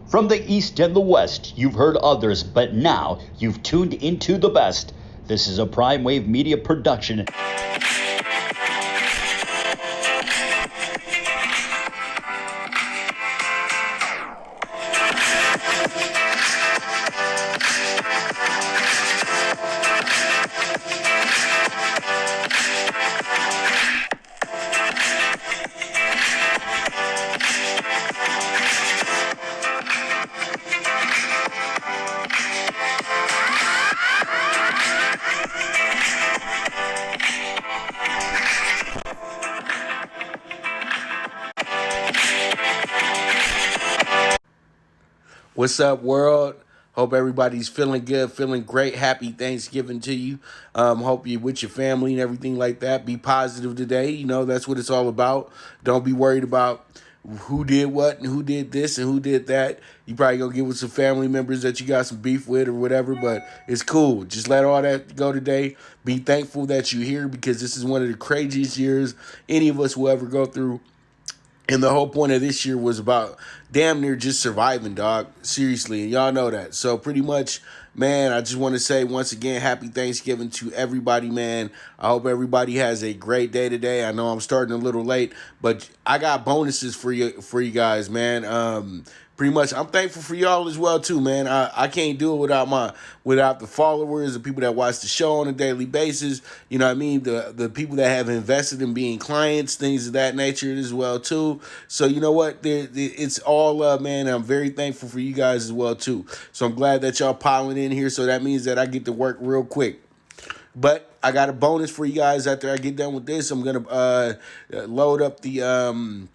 From the East and the West, you've heard others, but now you've tuned into the best. This is a PrimeWave Media production. What's up, world? Hope everybody's feeling good, feeling great. Happy Thanksgiving to you. Hope you're with your family and everything like that. Be positive today. You know, that's what it's all about. Don't be worried about who did what and who did this and who did that. You probably gonna get with some family members that you got some beef with or whatever, but it's cool. Just let all that go today. Be thankful that you're here, because this is one of the craziest years any of us will ever go through. And the whole point of this year was about damn near just surviving, dog. Seriously, and y'all know that. So pretty much, man, I just want to say once again, happy Thanksgiving to everybody, man. I hope everybody has a great day today. I know I'm starting a little late, but I got bonuses for you guys, man. Pretty much, I'm thankful for y'all as well too, man. I can't do it without the followers, the people that watch the show on a daily basis. You know what I mean? The people that have invested in being clients, things of that nature as well too. So you know what? It's all love, man. I'm very thankful for you guys as well too. So I'm glad that y'all piling in here. So that means that I get to work real quick. But I got a bonus for you guys after I get done with this. I'm gonna load up the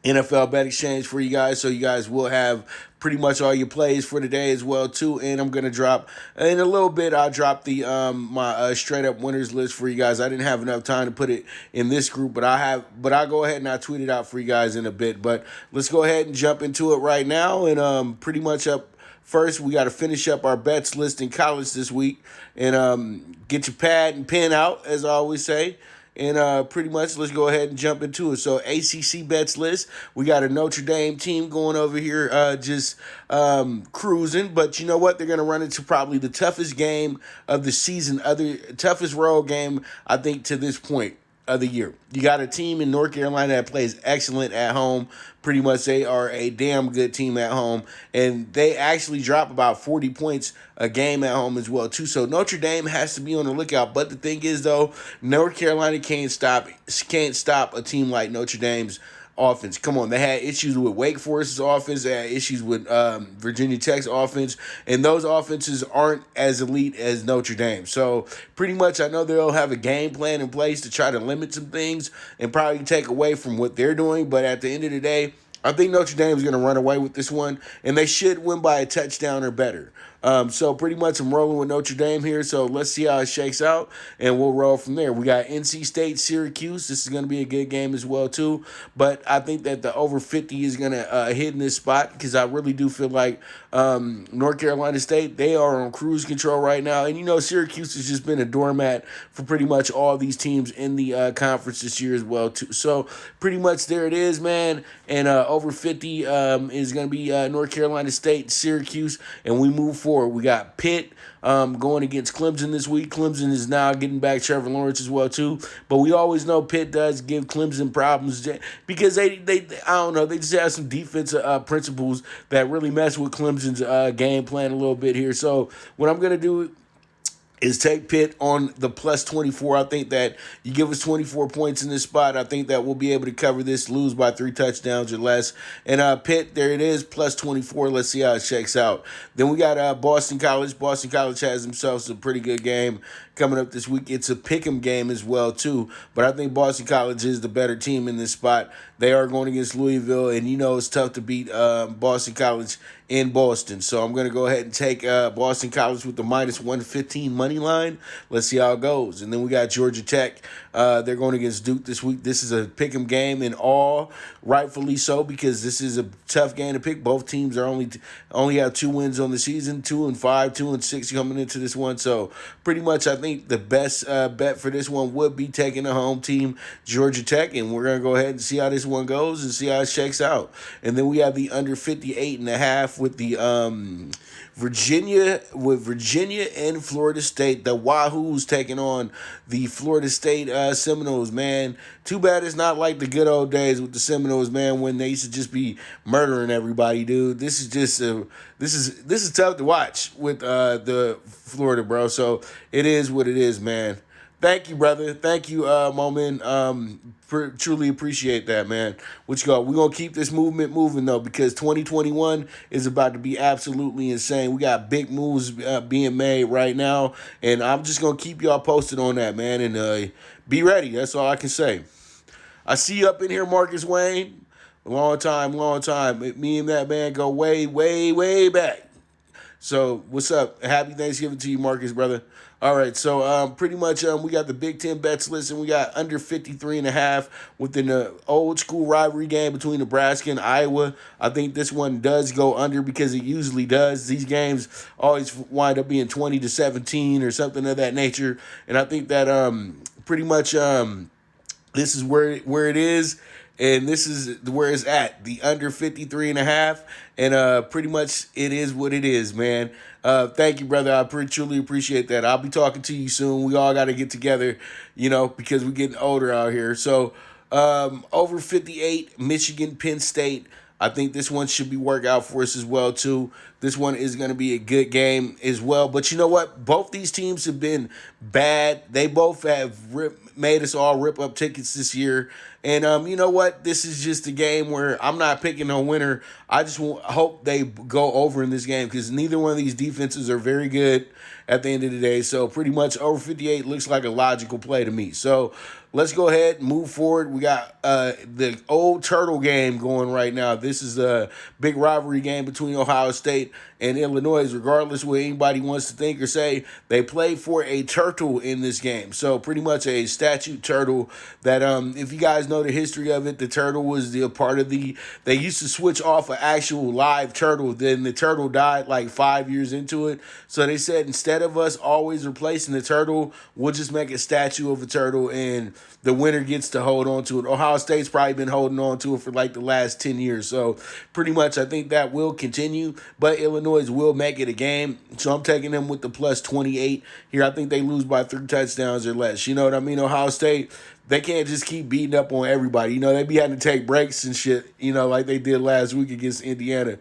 NFL bet exchange for you guys, so you guys will have pretty much all your plays for today as well too. And I'm gonna drop in a little bit. I'll drop the my straight up winners list for you guys. I didn't have enough time to put it in this group, but I'll go ahead and I'll tweet it out for you guys in a bit. But let's go ahead and jump into it right now. And pretty much up first, we got to finish up our bets list in college this week, and get your pad and pen out, as I always say. And pretty much, let's go ahead and jump into it. So ACC bets list, we got a Notre Dame team going over here just cruising. But you know what? They're going to run into probably the toughest game of the season, toughest road game, I think, to this point of the year. You got a team in North Carolina that plays excellent at home. Pretty much they are a damn good team at home, and they actually drop about 40 points a game at home as well too. So Notre Dame has to be on the lookout. But the thing is, though, North Carolina can't stop a team like Notre Dame's offense. Come on, they had issues with Wake Forest's offense. They had issues with Virginia Tech's offense, and those offenses aren't as elite as Notre Dame. So pretty much, I know they'll have a game plan in place to try to limit some things and probably take away from what they're doing. But at the end of the day, I think Notre Dame is going to run away with this one, and they should win by a touchdown or better. So pretty much I'm rolling with Notre Dame here, so let's see how it shakes out, and we'll roll from there. We got NC State, Syracuse. This is going to be a good game as well, too. But I think that the over 50 is going to hit in this spot, because I really do feel like North Carolina State, they are on cruise control right now. And, you know, Syracuse has just been a doormat for pretty much all these teams in the conference this year as well, too. So pretty much there it is, man. And over 50 is going to be North Carolina State, Syracuse, and we move forward. We got Pitt going against Clemson this week. Clemson is now getting back Trevor Lawrence as well too, but we always know Pitt does give Clemson problems because they I don't know, they just have some defensive principles that really mess with Clemson's game plan a little bit here. So what I'm gonna do is take Pitt on the plus 24. I think that you give us 24 points in this spot, I think that we'll be able to cover this, lose by 3 touchdowns or less. And Pitt, there it is, plus 24. Let's see how it checks out. Then we got Boston College. Boston College has themselves a pretty good game coming up this week. It's a pick'em game as well, too. But I think Boston College is the better team in this spot. They are going against Louisville, and you know it's tough to beat Boston College in Boston. So I'm going to go ahead and take Boston College with the minus 115 money line. Let's see how it goes. And then we got Georgia Tech. They're going against Duke this week. This is a pick'em game, and all rightfully so, because this is a tough game to pick. Both teams are only have 2 wins on the season, 2-5, 2-6 coming into this one. So pretty much I think think the best bet for this one would be taking the home team, Georgia Tech, and we're going to go ahead and see how this one goes and see how it shakes out. And then we have the under 58.5 with the Virginia and Florida State. The Wahoos taking on the Florida State Seminoles, man. Too bad it's not like the good old days with the Seminoles, man, when they used to just be murdering everybody, dude. This is just this is tough to watch with the Florida, bro. So it is what it is, man. Thank you, brother. Thank you, Moment. Truly appreciate that, man. What you got? We're going to keep this movement moving, though, because 2021 is about to be absolutely insane. We got big moves being made right now, and I'm just going to keep y'all posted on that, man, and be ready. That's all I can say. I see you up in here, Marcus Wayne. Long time. Me and that man go way, way, way back. So what's up? Happy Thanksgiving to you, Marcus, brother. All right, so pretty much we got the Big Ten bets list, and we got under 53.5 within the old school rivalry game between Nebraska and Iowa. I think this one does go under because it usually does. These games always wind up being 20-17 or something of that nature, and I think that pretty much this is where it is. And this is where it's at, the under 53.5. And pretty much it is what it is, man. Thank you, brother. I truly appreciate that. I'll be talking to you soon. We all got to get together, because we're getting older out here. So over 58, Michigan, Penn State. I think this one should be work out for us as well, too. This one is going to be a good game as well. But you know what? Both these teams have been bad. They both have made us all rip up tickets this year. And you know what? This is just a game where I'm not picking no winner. I just hope they go over in this game because neither one of these defenses are very good at the end of the day. So pretty much over 58 looks like a logical play to me. So let's go ahead and move forward. We got the old turtle game going right now. This is a big rivalry game between Ohio State and Illinois. Regardless of what anybody wants to think or say, they play for a turtle in this game. So pretty much a statute turtle that if you guys know the history of it, the turtle was the part of they used to switch off an actual live turtle. Then the turtle died like 5 years into it. So they said instead of us always replacing the turtle, we'll just make a statue of a turtle and the winner gets to hold on to it. Ohio State's probably been holding on to it for like the last 10 years. So pretty much I think that will continue. But Illinois will make it a game. So I'm taking them with the plus 28 here. I think they lose by 3 touchdowns or less. You know what I mean? Ohio State, they can't just keep beating up on everybody. They be having to take breaks and shit, like they did last week against Indiana.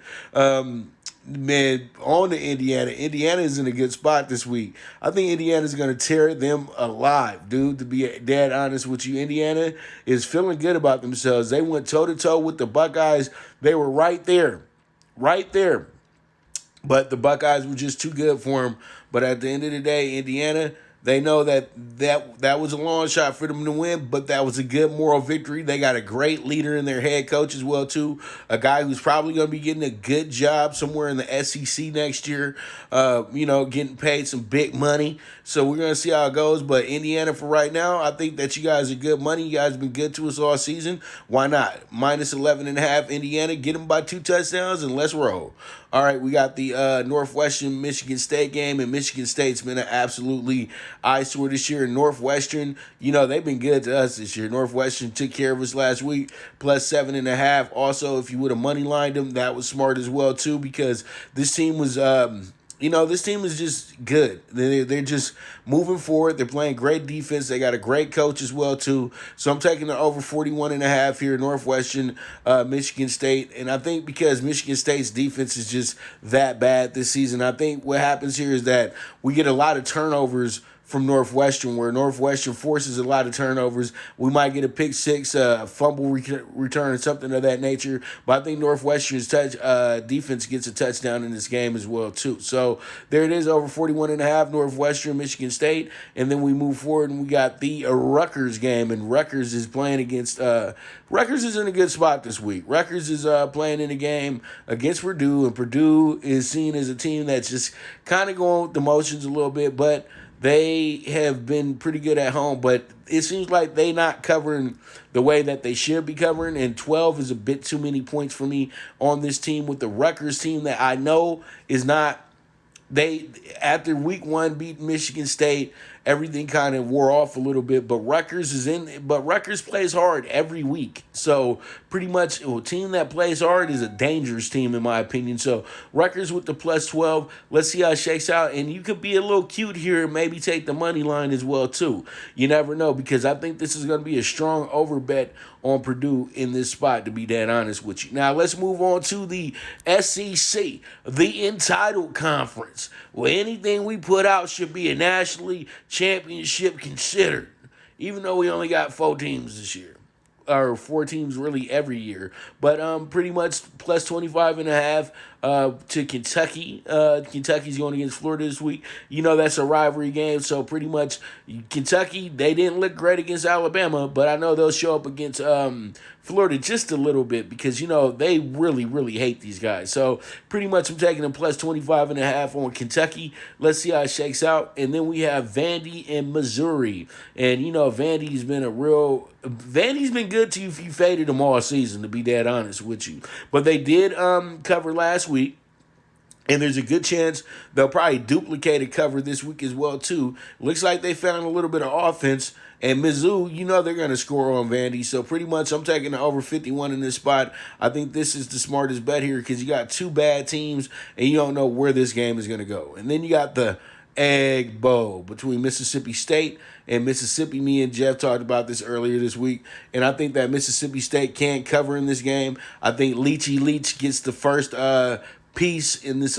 Man, on to Indiana. Indiana is in a good spot this week. I think Indiana's going to tear them alive, dude, to be dead honest with you. Indiana is feeling good about themselves. They went toe-to-toe with the Buckeyes. They were right there. But the Buckeyes were just too good for them. But at the end of the day, Indiana, they know that was a long shot for them to win, but that was a good moral victory. They got a great leader in their head coach as well, too. A guy who's probably going to be getting a good job somewhere in the SEC next year, getting paid some big money. So we're going to see how it goes. But Indiana, for right now, I think that you guys are good money. You guys have been good to us all season. Why not? Minus 11.5 Indiana. Get them by 2 touchdowns and let's roll. All right, we got the Northwestern Michigan State game, and Michigan State's been an absolutely eyesore this year. Northwestern, they've been good to us this year. Northwestern took care of us last week, plus 7.5. Also, if you would have money lined them, that was smart as well too, because this team was this team is just good. They're just moving forward. They're playing great defense. They got a great coach as well, too. So I'm taking the over 41.5 here, Northwestern, Michigan State. And I think because Michigan State's defense is just that bad this season, I think what happens here is that we get a lot of turnovers from Northwestern, where Northwestern forces a lot of turnovers. We might get a pick six, fumble return, or something of that nature. But I think Northwestern's defense gets a touchdown in this game as well, too. So there it is, over 41.5, Northwestern, Michigan State. And then we move forward, and we got the Rutgers game. And Rutgers is playing against Rutgers is in a good spot this week. Rutgers is playing in a game against Purdue, and Purdue is seen as a team that's just kind of going with the motions a little bit, but they have been pretty good at home, but it seems like they not covering the way that they should be covering, and 12 is a bit too many points for me on this team with the Rutgers team that I know is not. They, after week 1, beat Michigan State, everything kind of wore off a little bit. But Rutgers plays hard every week. So pretty much a team that plays hard is a dangerous team in my opinion. So Rutgers with the plus 12. Let's see how it shakes out. And you could be a little cute here and maybe take the money line as well too. You never know, because I think this is going to be a strong over bet on Purdue in this spot, to be dead honest with you. Now let's move on to the SEC, the entitled conference, where anything we put out should be a nationally championship considered, even though we only got 4 teams this year. Or 4 teams really every year. But pretty much plus 25.5 to Kentucky. Kentucky's going against Florida this week. You know that's a rivalry game, so pretty much Kentucky, they didn't look great against Alabama, but I know they'll show up against Florida just a little bit because, you know, they really, really hate these guys. So pretty much I'm taking them plus 25.5 on Kentucky. Let's see how it shakes out. And then we have Vandy and Missouri. And, you know, Vandy's been good to you if you faded them all season, to be dead honest with you. But they did cover last week. And there's a good chance they'll probably duplicate a cover this week as well, too. Looks like they found a little bit of offense. And Mizzou, you know they're going to score on Vandy. So pretty much I'm taking the over 51 in this spot. I think this is the smartest bet here because you got 2 bad teams and you don't know where this game is going to go. And then you got the Egg Bowl between Mississippi State and Mississippi. Me and Jeff talked about this earlier this week. And I think that Mississippi State can't cover in this game. I think Leach gets the first piece in this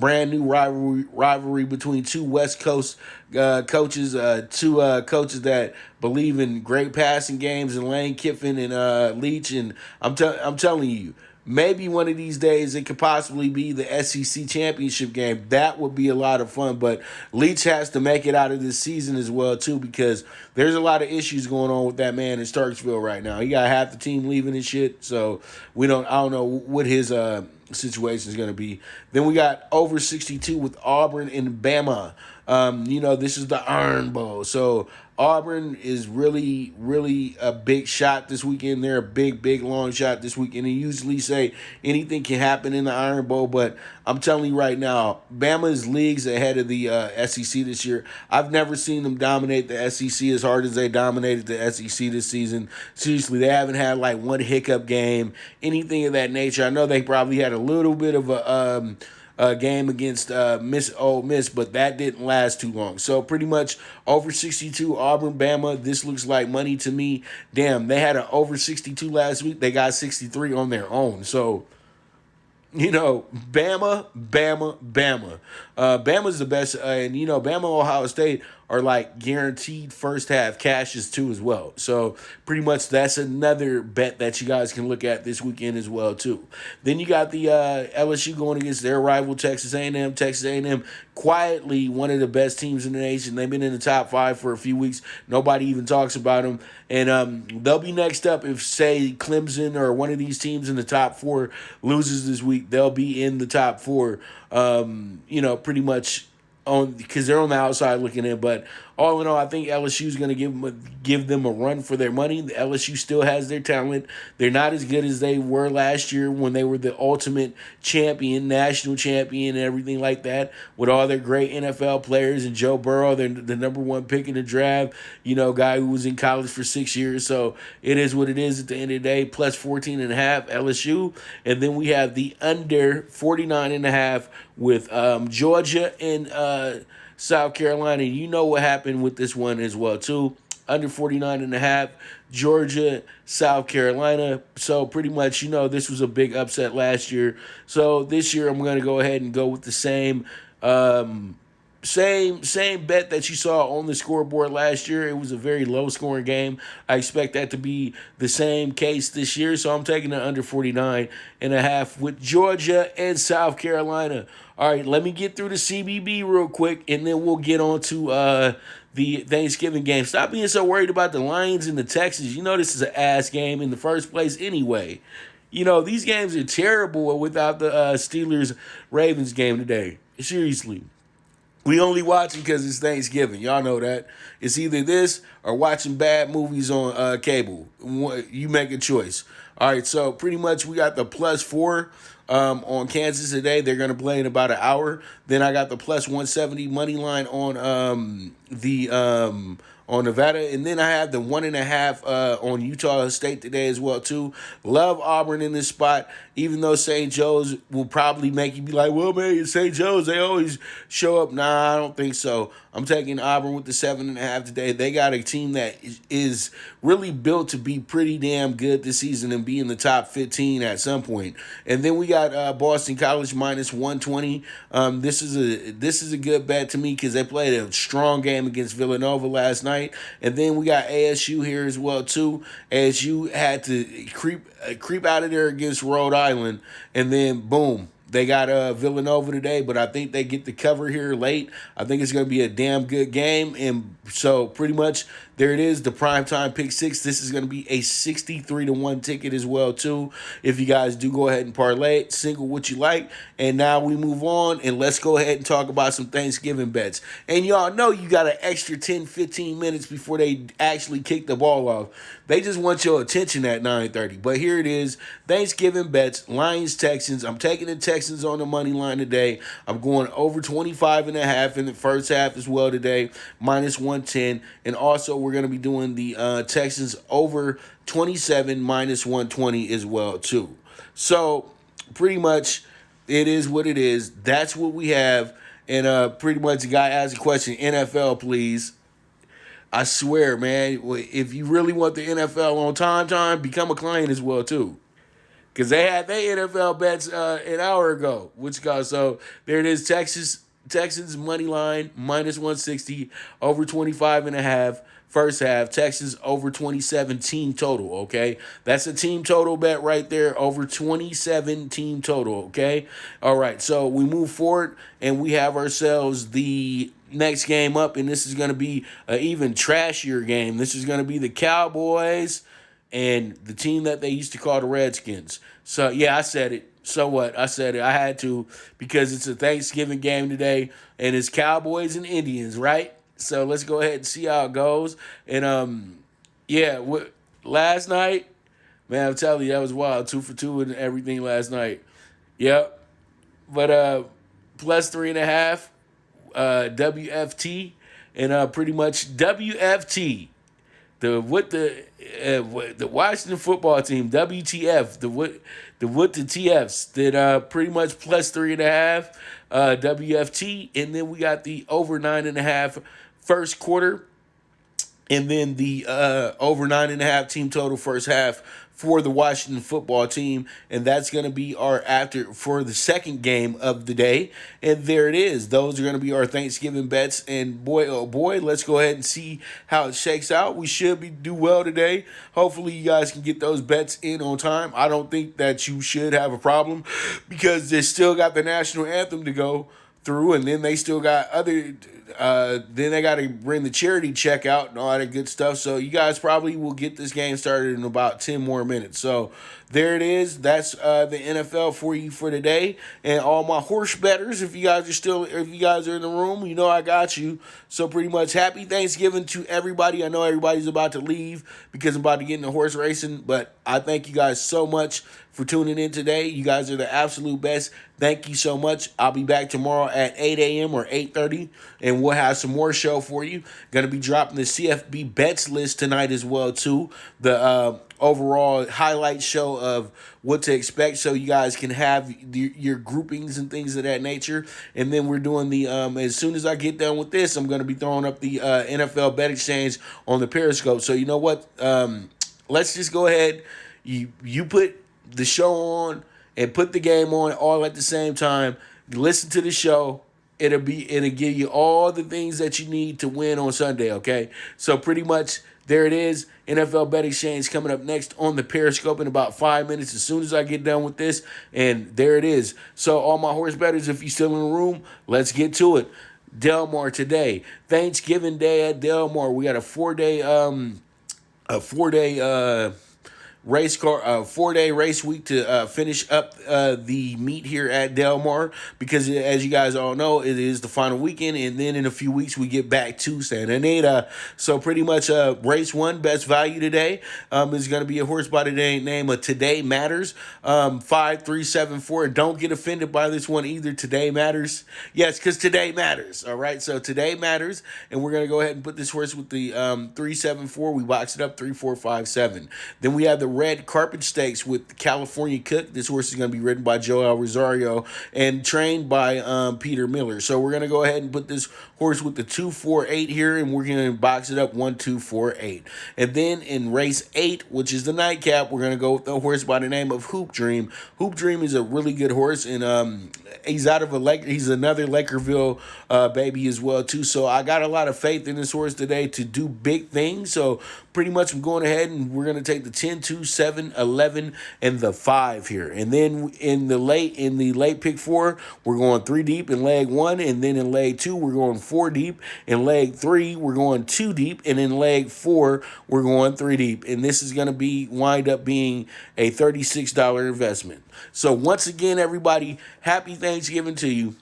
brand new rivalry between 2 West Coast coaches, 2 coaches that believe in great passing games, and Lane Kiffin and Leach. And I'm telling you, maybe one of these days it could possibly be the SEC championship game. That would be a lot of fun. But Leach has to make it out of this season as well too, because there's a lot of issues going on with that man in Starksville right now. He got half the team leaving and shit. So I don't know what his situation is going to be. Then we got over 62 with Auburn and Bama. You know, this is the Iron Bowl. So Auburn is really, really a big shot this weekend. They're a big, big, long shot this weekend. And usually say anything can happen in the Iron Bowl, but I'm telling you right now, Bama's leagues ahead of the SEC this year. I've never seen them dominate the SEC as hard as they dominated the SEC this season. Seriously, they haven't had like one hiccup game, anything of that nature. I know they probably had a little bit of a game against Ole Miss, but that didn't last too long. So pretty much over 62, Auburn, Bama, this looks like money to me. Damn, they had an over 62 last week. They got 63 on their own. So, you know, Bama. Bama's the best. And, you know, Bama, Ohio State are like guaranteed first half cashes too as well. So pretty much that's another bet that you guys can look at this weekend as well too. Then you got the LSU going against their rival Texas A&M. Texas A&M quietly one of the best teams in the nation. They've been in the top 5 for a few weeks. Nobody even talks about them. And they'll be next up if, say, Clemson or one of these teams in the top 4 loses this week. They'll be in the top 4, you know, pretty much because they're on the outside looking in. But all in all, I think LSU is going to give them a run for their money. The LSU still has their talent. They're not as good as they were last year when they were the ultimate champion, national champion, and everything like that, with all their great NFL players and Joe Burrow, they're the number 1 pick in the draft, you know, guy who was in college for 6 years. So it is what it is at the end of the day, plus 14.5 LSU. And then we have the under 49.5 with Georgia and South Carolina. You know what happened with this one as well too. Under 49.5, Georgia, South Carolina. So pretty much, you know, this was a big upset last year. So this year I'm going to go ahead and go with the same bet that you saw on the scoreboard last year. It was a very low scoring game. I expect that to be the same case this year. So I'm taking it under 49.5 with Georgia and South Carolina. All right, let me get through the CBB real quick, and then we'll get on to the Thanksgiving game. Stop being so worried about the Lions and the Texans. You know this is an ass game in the first place anyway. You know, these games are terrible without the Steelers-Ravens game today. Seriously. We only watching because it's Thanksgiving. Y'all know that. It's either this or watching bad movies on cable. You make a choice. All right, so pretty much we got the plus 4 on Kansas today. They're going to play in about an hour. Then I got the plus 170 money line on Nevada, and then I have the 1.5 on Utah State today as well too. Love Auburn in this spot, even though St. Joe's will probably make you be like, well, man, St. Joe's, they always show up. Nah, I don't think so. I'm taking Auburn with the 7.5 today. They got a team that is really built to be pretty damn good this season and be in the top 15 at some point. And then we got Boston College minus 120. This is a good bet to me because they played a strong game against Villanova last night. And then we got ASU here as well too. ASU had to creep out of there against Rhode Island, and then boom, they got Villanova today, but I think they get the cover here late. I think it's going to be a damn good game. And so pretty much there it is, the primetime pick six. This is going to be a 63-1 ticket as well too. If you guys do go ahead and parlay it, single what you like. And now we move on and let's go ahead and talk about some Thanksgiving bets. And y'all know you got an extra 10-15 minutes before they actually kick the ball off. They just want your attention at 9:30. But here it is, Thanksgiving bets, Lions, Texans. I'm taking the Texans on the money line today. I'm going over 25.5 in the first half as well today, minus 110. And also we're going to be doing the Texans over 27 minus 120 as well too. So pretty much it is what it is. That's what we have. And pretty much the guy asked a question, NFL please. I swear, man, if you really want the NFL on time, become a client as well, too. Because they had their NFL bets an hour ago. So there it is, Texans money line, minus 160, over 25.5. First half, Texans over 27 team total, okay? That's a team total bet right there, over 27 team total, okay? All right, so we move forward, and we have ourselves the next game up, and this is going to be an even trashier game. This is going to be the Cowboys and the team that they used to call the Redskins. So, yeah, I said it. So what? I said it. I had to because it's a Thanksgiving game today, and it's Cowboys and Indians, right? So let's go ahead and see how it goes. And, last night, man, I'm telling you, that was wild. 2 for 2 and everything last night. Yep. But plus 3.5, WFT, and pretty much WFT. The Washington football team, WTF, the TFs did pretty much plus 3.5, WFT, and then we got the over 9.5 first quarter, and then the over 9.5 team total first half for the Washington football team, and that's going to be our after for the second game of the day. And there it is. Those are going to be our Thanksgiving bets. And boy, oh boy, let's go ahead and see how it shakes out. We should do well today. Hopefully, you guys can get those bets in on time. I don't think that you should have a problem because they still got the national anthem to go through, and then they still got other. Then they got to bring the charity check out and all that good stuff. So you guys probably will get this game started in about 10 more minutes. So there it is. That's the NFL for you for today. And all my horse bettors, if you guys are in the room, you know I got you. So pretty much happy Thanksgiving to everybody. I know everybody's about to leave because I'm about to get into horse racing, but I thank you guys so much for tuning in today. You guys are the absolute best. Thank you so much. I'll be back tomorrow at 8 a.m. or 8:30, and we'll have some more show for you. Going to be dropping the CFB bets list tonight as well, too. The overall highlight show of what to expect so you guys can have your groupings and things of that nature. And then we're doing the, as soon as I get done with this, I'm going to be throwing up the NFL bet exchange on the Periscope. So you know what? Let's just go ahead. You put the show on and put the game on all at the same time. Listen to the show. It'll give you all the things that you need to win on Sunday, okay? So pretty much there it is. NFL Bet Exchange coming up next on the Periscope in about 5 minutes as soon as I get done with this. And there it is. So all my horse bettors, if you're still in the room, let's get to it. Delmar today. Thanksgiving Day at Delmar. We got a four-day race car, 4-day race week to finish up the meet here at Del Mar, because as you guys all know, it is the final weekend, and then in a few weeks we get back to Santa Anita. So pretty much race one, best value today, is going to be a horse by the name of Today Matters, 5374. Don't get offended by this one either. Today Matters, yes, because today matters. All right, so Today Matters, and we're going to go ahead and put this horse with the 374. We box it up 3457. Then we have the Red Carpet Stakes with California Cook. This horse is going to be ridden by Joel Rosario and trained by Peter Miller. So we're going to go ahead and put this horse with the 248 here, and we're going to box it up 1-2-4-8. And then in race 8, which is the nightcap, we're going to go with the horse by the name of Hoop Dream. Hoop Dream is a really good horse, and he's out of he's another Lakerville baby as well too. So I got a lot of faith in this horse today to do big things. So pretty much I'm going ahead and we're going to take the 10, 2, 7, 11, and the 5 here. And then in the late pick 4, we're going 3 deep in leg 1, and then in leg 2 we're going 4 deep. In leg 3 we're going 2 deep, and in leg 4 we're going 3 deep. And this is going to wind up being a $36 investment. So once again, everybody, happy Thanksgiving to you.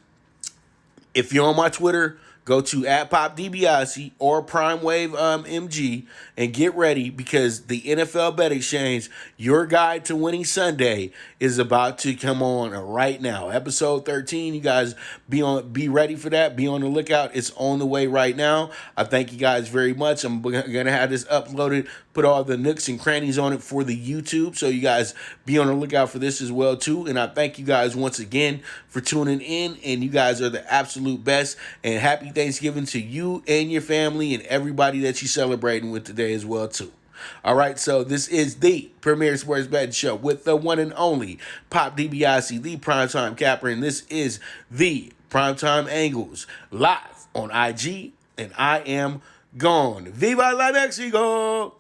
If you're on my Twitter, go to @PopDiBiase or PrimeWave MG and get ready, because the NFL Bet Exchange, your guide to winning Sunday, is about to come on right now. Episode 13, you guys be ready for that. Be on the lookout. It's on the way right now. I thank you guys very much. I'm going to have this uploaded, put all the nooks and crannies on it for the YouTube, so you guys be on the lookout for this as well too. And I thank you guys once again for tuning in, and you guys are the absolute best. And happy Thanksgiving to you and your family and everybody that you're celebrating with today as well too. All right, so this is the premier sports betting show with the one and only Pop DiBiase, the primetime capper, and this is the Primetime Angles live on IG, and I am gone. Viva la Mexico!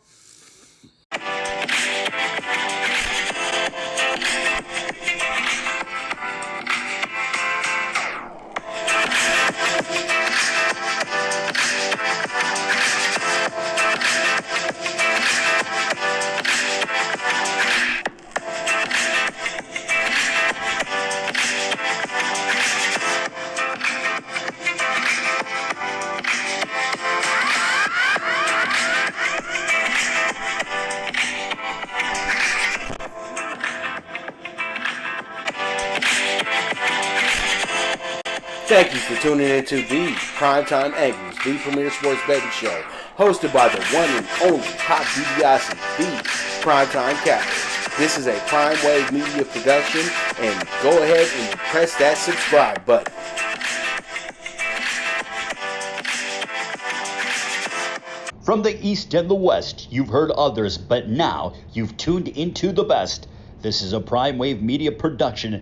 Thank you for tuning into the Primetime Angles, the premier sports betting show, hosted by the one and only Pop DiBiase, the Primetime Capper. This is a PrimeWave media production, and go ahead and press that subscribe button. From the East and the West, you've heard others, but now you've tuned into the best. This is a PrimeWave media production.